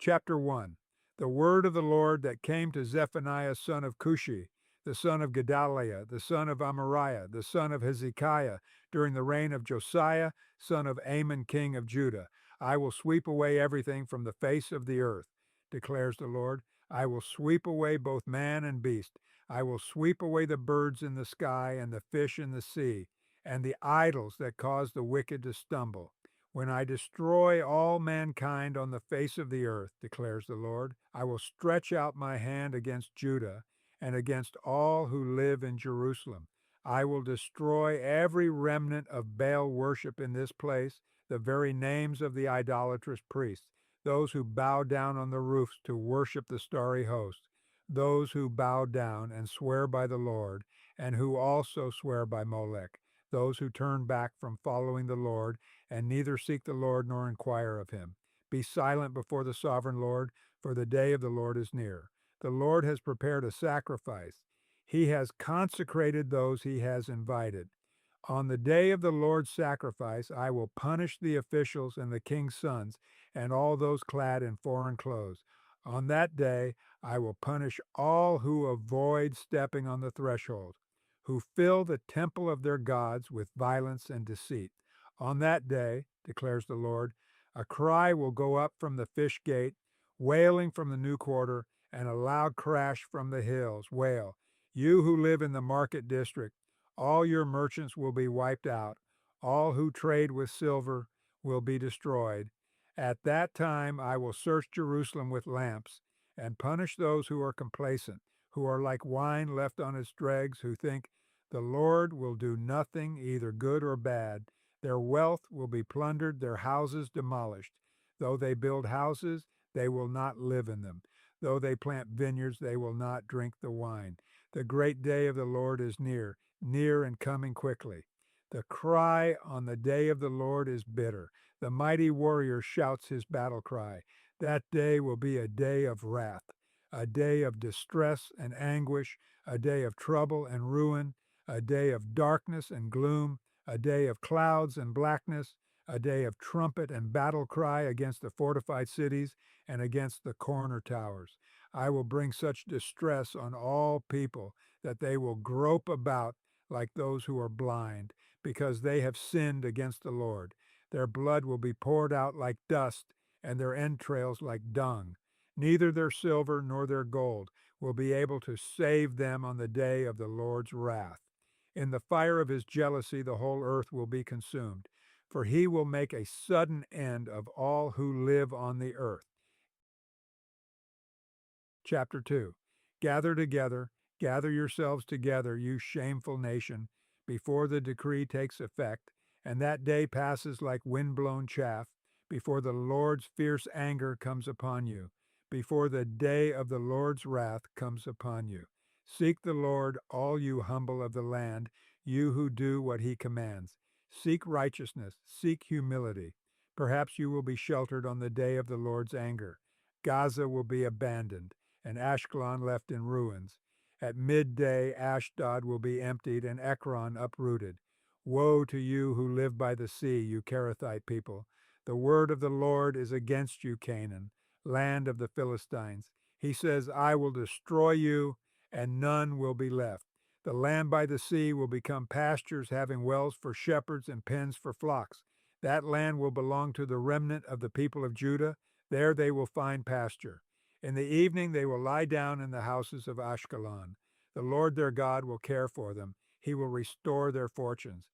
Chapter 1. The word of the Lord that came to Zephaniah son of Cushi, the son of Gedaliah, the son of Amariah, the son of Hezekiah, during the reign of Josiah, son of Amon, king of Judah. I will sweep away everything from the face of the earth, declares the Lord. I will sweep away both man and beast. I will sweep away the birds in the sky and the fish in the sea, and the idols that cause the wicked to stumble. When I destroy all mankind on the face of the earth, declares the Lord, I will stretch out my hand against Judah and against all who live in Jerusalem. I will destroy every remnant of Baal worship in this place, the very names of the idolatrous priests, those who bow down on the roofs to worship the starry host, those who bow down and swear by the Lord, and who also swear by Molech, those who turn back from following the Lord and neither seek the Lord nor inquire of him. Be silent before the sovereign Lord, for the day of the Lord is near. The Lord has prepared a sacrifice. He has consecrated those he has invited. On the day of the Lord's sacrifice, I will punish the officials and the king's sons and all those clad in foreign clothes. On that day, I will punish all who avoid stepping on the threshold, who fill the temple of their gods with violence and deceit. On that day, declares the Lord, a cry will go up from the fish gate, wailing from the new quarter, and a loud crash from the hills. Wail, you who live in the market district, all your merchants will be wiped out. All who trade with silver will be destroyed. At that time I will search Jerusalem with lamps and punish those who are complacent, who are like wine left on its dregs, who think, the Lord will do nothing, either good or bad. Their wealth will be plundered, their houses demolished. Though they build houses, they will not live in them. Though they plant vineyards, they will not drink the wine. The great day of the Lord is near, near and coming quickly. The cry on the day of the Lord is bitter. The mighty warrior shouts his battle cry. That day will be a day of wrath, a day of distress and anguish, a day of trouble and ruin, a day of darkness and gloom, a day of clouds and blackness, a day of trumpet and battle cry against the fortified cities and against the corner towers. I will bring such distress on all people that they will grope about like those who are blind, because they have sinned against the Lord. Their blood will be poured out like dust, and their entrails like dung. Neither their silver nor their gold will be able to save them on the day of the Lord's wrath. In the fire of his jealousy, the whole earth will be consumed, for he will make a sudden end of all who live on the earth. Chapter 2. Gather together, gather yourselves together, you shameful nation, before the decree takes effect, and that day passes like wind-blown chaff, before the Lord's fierce anger comes upon you, before the day of the Lord's wrath comes upon you. Seek the Lord, all you humble of the land, you who do what he commands. Seek righteousness, seek humility. Perhaps you will be sheltered on the day of the Lord's anger. Gaza will be abandoned, and Ashkelon left in ruins. At midday Ashdod will be emptied and Ekron uprooted. Woe to you who live by the sea, you Kerethite people. The word of the Lord is against you, Canaan, land of the Philistines. He says, I will destroy you, and none will be left. The land by the sea will become pastures having wells for shepherds and pens for flocks. That land will belong to the remnant of the people of Judah. There they will find pasture. In the evening they will lie down in the houses of Ashkelon. The Lord their God will care for them. He will restore their fortunes.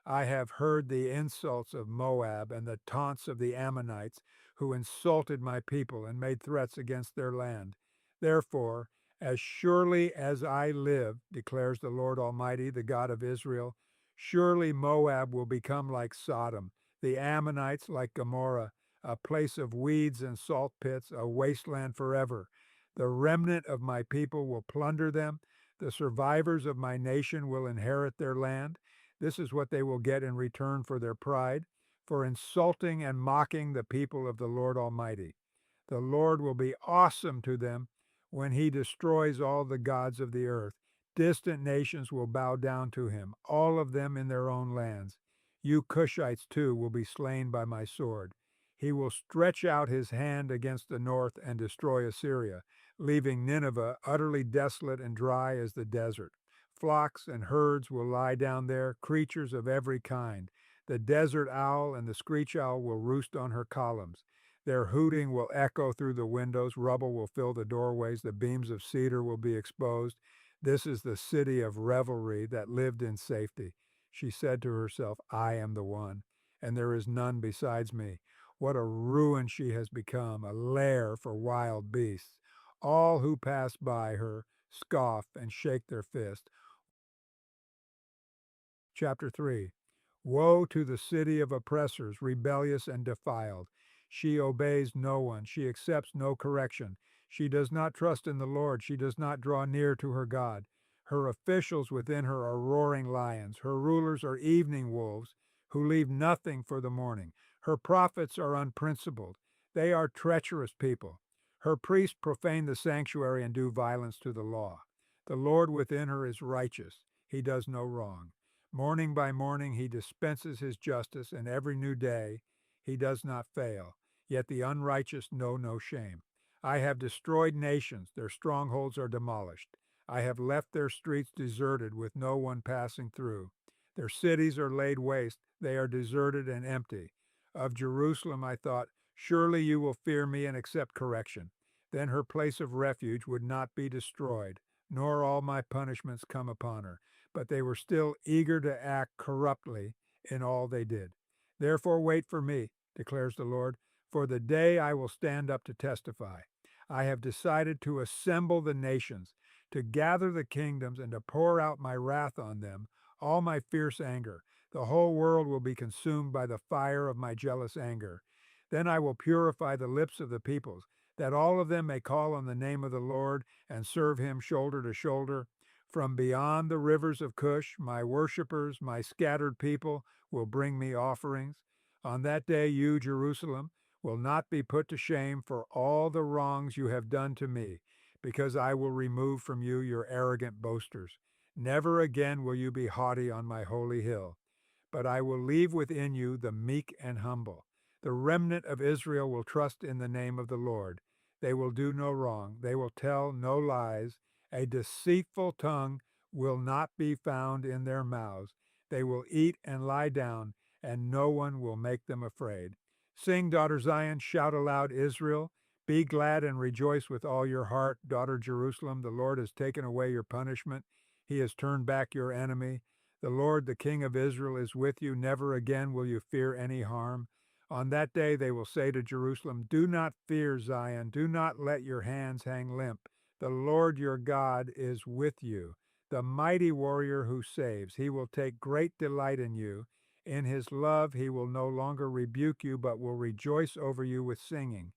I have heard the insults of Moab and the taunts of the Ammonites, who insulted my people and made threats against their land. Therefore, as surely as I live, declares the Lord Almighty, the God of Israel, surely Moab will become like Sodom, the Ammonites like Gomorrah, a place of weeds and salt pits, a wasteland forever. The remnant of my people will plunder them. The survivors of my nation will inherit their land. This is what they will get in return for their pride, for insulting and mocking the people of the Lord Almighty. The Lord will be awesome to them when he destroys all the gods of the earth. Distant nations will bow down to him, all of them in their own lands. You Cushites too will be slain by my sword. He will stretch out his hand against the north and destroy Assyria, leaving Nineveh utterly desolate and dry as the desert. Flocks and herds will lie down there, creatures of every kind. The desert owl and the screech owl will roost on her columns. Their hooting will echo through the windows, rubble will fill the doorways, the beams of cedar will be exposed. This is the city of revelry that lived in safety. She said to herself, I am the one, and there is none besides me. What a ruin she has become, a lair for wild beasts. All who pass by her scoff and shake their fist. Chapter 3. Woe to the city of oppressors, rebellious and defiled. She obeys no one, she accepts no correction. She does not trust in the Lord, she does not draw near to her God. Her officials within her are roaring lions, her rulers are evening wolves who leave nothing for the morning. Her prophets are unprincipled, they are treacherous people. Her priests profane the sanctuary and do violence to the law. The Lord within her is righteous, he does no wrong. Morning by morning he dispenses his justice, and every new day he does not fail. Yet the unrighteous know no shame. I have destroyed nations, their strongholds are demolished. I have left their streets deserted with no one passing through. Their cities are laid waste, they are deserted and empty. Of Jerusalem I thought, surely you will fear me and accept correction. Then her place of refuge would not be destroyed, nor all my punishments come upon her. But they were still eager to act corruptly in all they did. Therefore wait for me, declares the Lord, for the day I will stand up to testify. I have decided to assemble the nations, to gather the kingdoms, and to pour out my wrath on them, all my fierce anger. The whole world will be consumed by the fire of my jealous anger. Then I will purify the lips of the peoples, that all of them may call on the name of the Lord and serve him shoulder to shoulder. From beyond the rivers of Cush, my worshippers, my scattered people, will bring me offerings. On that day, you, Jerusalem, will not be put to shame for all the wrongs you have done to me, because I will remove from you your arrogant boasters. Never again will you be haughty on my holy hill, but I will leave within you the meek and humble. The remnant of Israel will trust in the name of the Lord. They will do no wrong, they will tell no lies. A deceitful tongue will not be found in their mouths. They will eat and lie down, and no one will make them afraid. Sing, daughter Zion, shout aloud, Israel. Be glad and rejoice with all your heart, daughter Jerusalem. The Lord has taken away your punishment. He has turned back your enemy. The Lord, the King of Israel, is with you. Never again will you fear any harm. On that day they will say to Jerusalem, do not fear, Zion. Do not let your hands hang limp. The Lord your God is with you, the mighty warrior who saves. He will take great delight in you. In his love he will no longer rebuke you, but will rejoice over you with singing.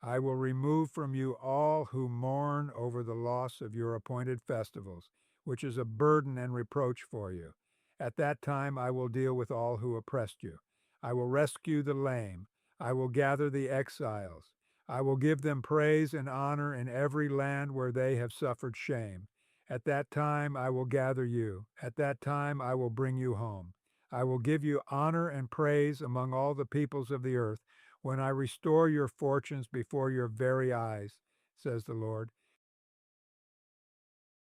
I will remove from you all who mourn over the loss of your appointed festivals, which is a burden and reproach for you. At that time I will deal with all who oppressed you. I will rescue the lame. I will gather the exiles. I will give them praise and honor in every land where they have suffered shame. At that time I will gather you. At that time I will bring you home. I will give you honor and praise among all the peoples of the earth when I restore your fortunes before your very eyes, says the Lord.